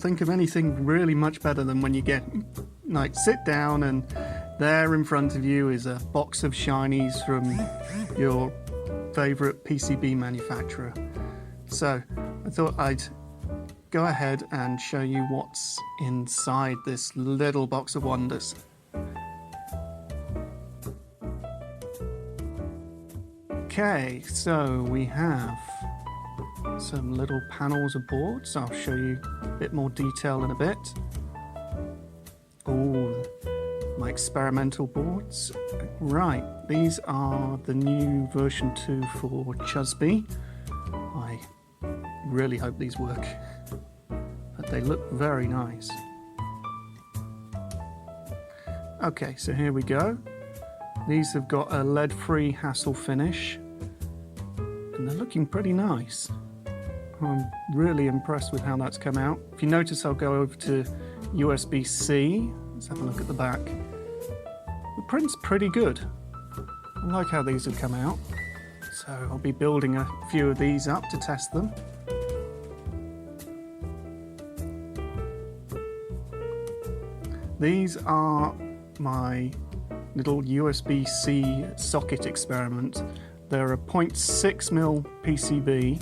think of anything really much better than when you get, like, sit down and there in front of you is a box of shinies from your favorite PCB manufacturer. So I thought I'd go ahead and show you what's inside this little box of wonders. Okay, so we have some little panels of boards. I'll show you a bit more detail in a bit. Oh, my experimental boards. Right, these are the new version 2 for Chusby. I really hope these work, but they look very nice. Okay, so here we go. These have got a lead-free hassle finish, and they're looking pretty nice. I'm really impressed with how that's come out. If you notice, I'll go over to USB-C. Let's have a look at the back. The print's pretty good. I like how these have come out. So I'll be building a few of these up to test them. These are my little USB-C socket experiment. They're a 0.6mm PCB,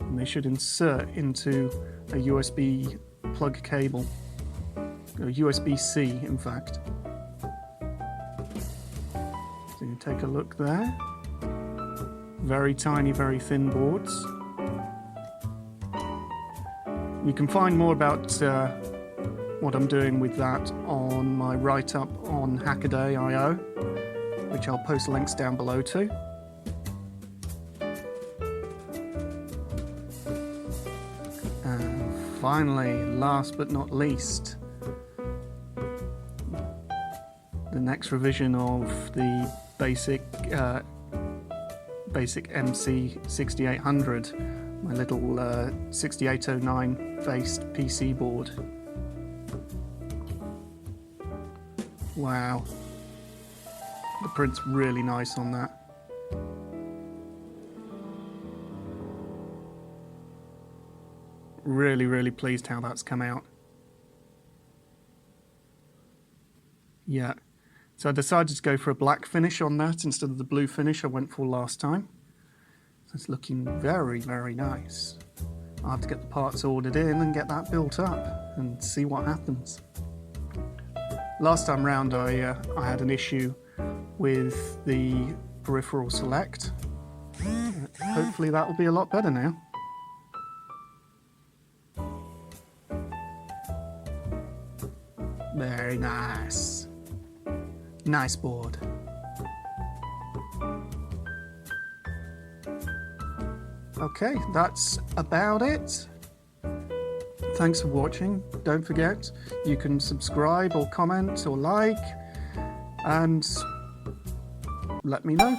and they should insert into a USB plug cable, a USB-C in fact. So you take a look there. Very tiny, very thin boards. You can find more about what I'm doing with that on my write-up on Hackaday.io, which I'll post links down below to. And finally, last but not least, the next revision of the basic MC6800, my little 6809 based PC board. Wow, the print's really nice on that. Really pleased how that's come out. Yeah, so I decided to go for a black finish on that instead of the blue finish I went for last time. So it's looking very nice. I'll have to get the parts ordered in and get that built up and see what happens. Last time round I had an issue with the peripheral select. Hopefully that will be a lot better now. Very nice. Nice board. Okay, that's about it. Thanks for watching. Don't forget, you can subscribe or comment or like, and let me know.